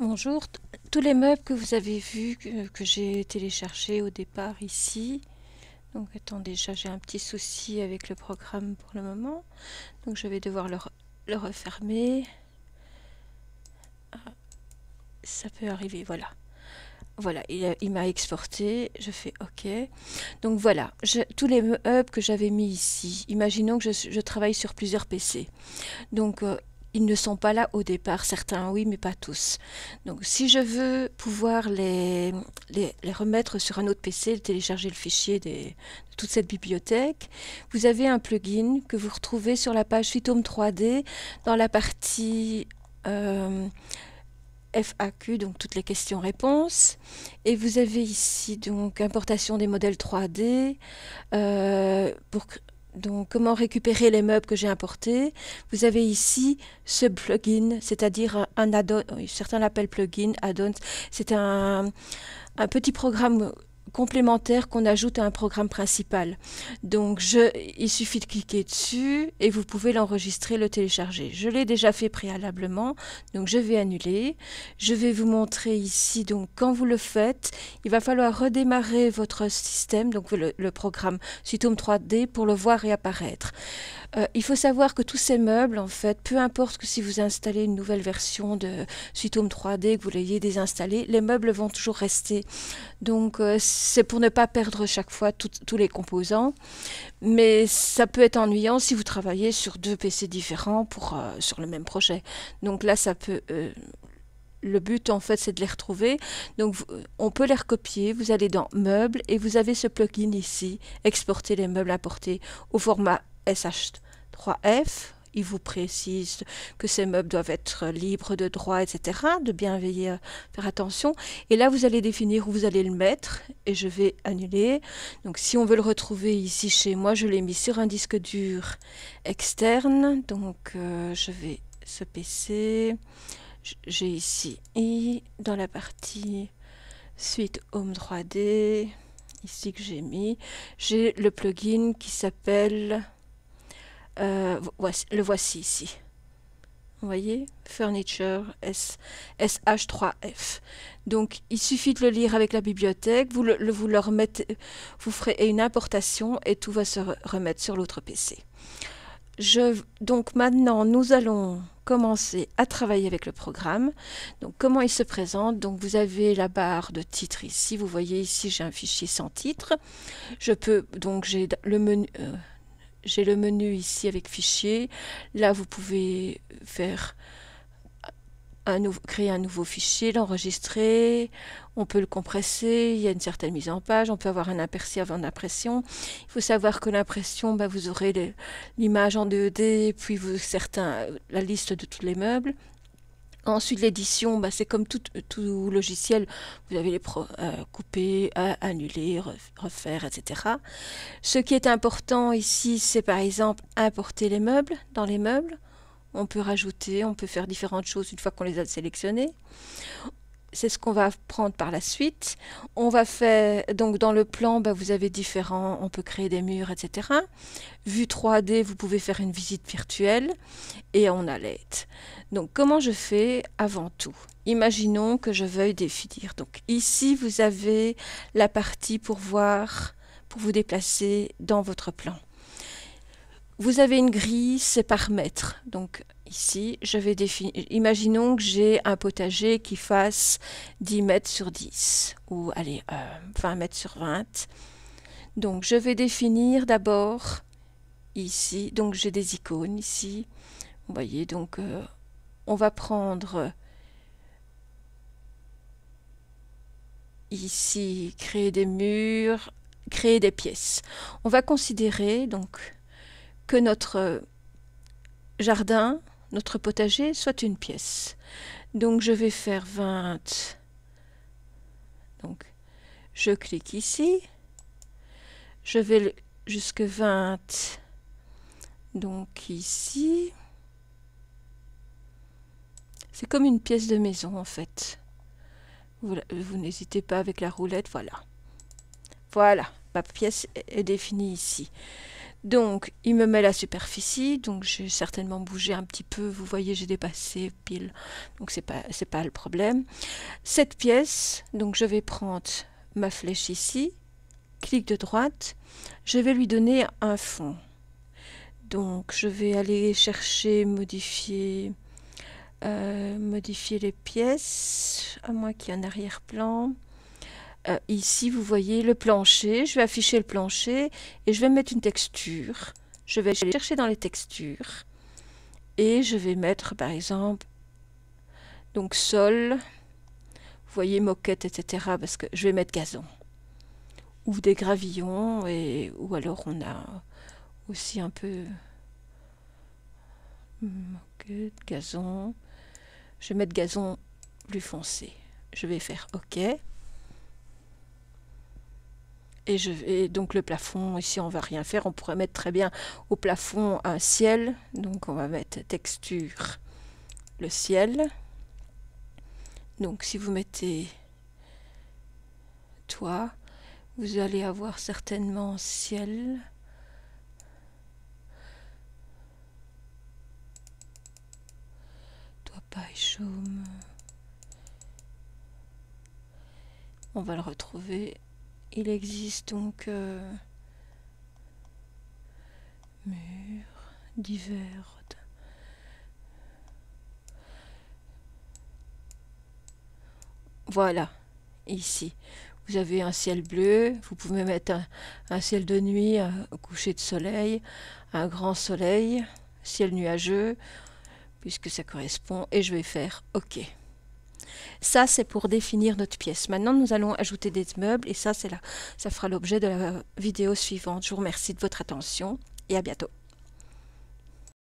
Bonjour, tous les meubles que vous avez vus, que j'ai téléchargés au départ ici. Donc attendez, déjà j'ai un petit souci avec le programme pour le moment. Donc je vais devoir le refermer. Ah, ça peut arriver, voilà. Voilà, il m'a exporté, je fais OK. Donc voilà, tous les meubles que j'avais mis ici, imaginons que je travaille sur plusieurs PC. Donc, ils ne sont pas là au départ, certains oui, mais pas tous. Donc, si je veux pouvoir les remettre sur un autre PC, télécharger le fichier de toute cette bibliothèque, vous avez un plugin que vous retrouvez sur la page Suite Home 3D dans la partie FAQ, donc toutes les questions-réponses. Et vous avez ici donc importation des modèles 3D pour donc, comment récupérer les meubles que j'ai importés. Vous avez ici ce plugin, c'est-à-dire un add-on, certains l'appellent plugin, add-on, c'est un petit programme complémentaire qu'on ajoute à un programme principal. Donc, il suffit de cliquer dessus et vous pouvez l'enregistrer, le télécharger. Je l'ai déjà fait préalablement, donc je vais annuler. Je vais vous montrer ici, donc quand vous le faites, il va falloir redémarrer votre système, donc le programme Suite Home 3D pour le voir réapparaître. Il faut savoir que tous ces meubles, en fait, peu importe que si vous installez une nouvelle version de Suite Home 3D, que vous l'ayez désinstallé, les meubles vont toujours rester. Donc, c'est pour ne pas perdre chaque fois tous les composants. Mais ça peut être ennuyant si vous travaillez sur deux PC différents sur le même projet. Donc là, ça peut... le but, en fait, c'est de les retrouver. Donc, on peut les recopier. Vous allez dans Meubles et vous avez ce plugin ici, Exporter les meubles importés au format SH3F. Il vous précise que ces meubles doivent être libres de droit, etc. De bien veiller à faire attention. Et là, vous allez définir où vous allez le mettre. Et je vais annuler. Donc, si on veut le retrouver ici chez moi, je l'ai mis sur un disque dur externe. Donc, je vais ce PC. J'ai ici, et dans la partie Suite Home 3D, ici que j'ai mis, j'ai le plugin qui s'appelle, le voici ici. Vous voyez, Furniture SH3F. Donc, il suffit de le lire avec la bibliothèque, vous le remettez, vous ferez une importation et tout va se remettre sur l'autre PC. Donc maintenant, nous allons commencer à travailler avec le programme. Donc comment il se présente? Donc vous avez la barre de titre ici. Vous voyez ici, j'ai un fichier sans titre. J'ai le menu ici avec fichier. Là, vous pouvez faire créer un nouveau fichier, l'enregistrer, on peut le compresser, il y a une certaine mise en page, on peut avoir un aperçu avant l'impression. Il faut savoir que l'impression, vous aurez l'image en 2D, puis la liste de tous les meubles. Ensuite, l'édition, c'est comme tout logiciel, vous avez les couper, annuler, refaire, etc. Ce qui est important ici, c'est par exemple importer les meubles dans les meubles. On peut rajouter, on peut faire différentes choses une fois qu'on les a sélectionnés. C'est ce qu'on va prendre par la suite. On va faire, donc dans le plan, vous avez on peut créer des murs, etc. Vue 3D, vous pouvez faire une visite virtuelle et on a l'aide. Donc comment je fais avant tout? Imaginons que je veuille définir. Donc ici, vous avez la partie pour vous déplacer dans votre plan. Vous avez une grille, c'est par mètre. Donc ici, je vais définir. Imaginons que j'ai un potager qui fasse 10 mètres sur 10, ou allez, 20 mètres sur 20. Donc je vais définir d'abord ici. Donc j'ai des icônes ici. Vous voyez, donc on va prendre ici, créer des murs, créer des pièces. On va considérer donc que notre jardin, notre potager, soit une pièce. Donc je vais faire 20. Donc je clique ici. Je vais jusque 20. Donc ici. C'est comme une pièce de maison en fait. Vous n'hésitez pas avec la roulette, voilà. Voilà, ma pièce est définie ici. Donc, il me met la superficie, donc j'ai certainement bougé un petit peu, vous voyez, j'ai dépassé pile, donc c'est pas le problème. Cette pièce, donc je vais prendre ma flèche ici, clic de droite, je vais lui donner un fond. Donc, je vais aller chercher, modifier les pièces, à moins qu'il y ait un arrière-plan. Ici, vous voyez le plancher. Je vais afficher le plancher et je vais mettre une texture. Je vais aller chercher dans les textures et je vais mettre, par exemple, donc sol, vous voyez moquette, etc. Parce que je vais mettre gazon ou des gravillons ou alors on a aussi un peu moquette, gazon. Je vais mettre gazon plus foncé. Je vais faire OK. Et donc le plafond, ici on va rien faire, on pourrait mettre très bien au plafond un ciel, donc on va mettre texture, le ciel. Donc si vous mettez toit, vous allez avoir certainement ciel. Toit paille chaume. On va le retrouver. Il existe donc mur divers. Voilà, ici. Vous avez un ciel bleu, vous pouvez mettre un ciel de nuit, un coucher de soleil, un grand soleil, ciel nuageux, puisque ça correspond, et je vais faire OK. Ça, c'est pour définir notre pièce. Maintenant, nous allons ajouter des meubles et ça fera l'objet de la vidéo suivante. Je vous remercie de votre attention et à bientôt.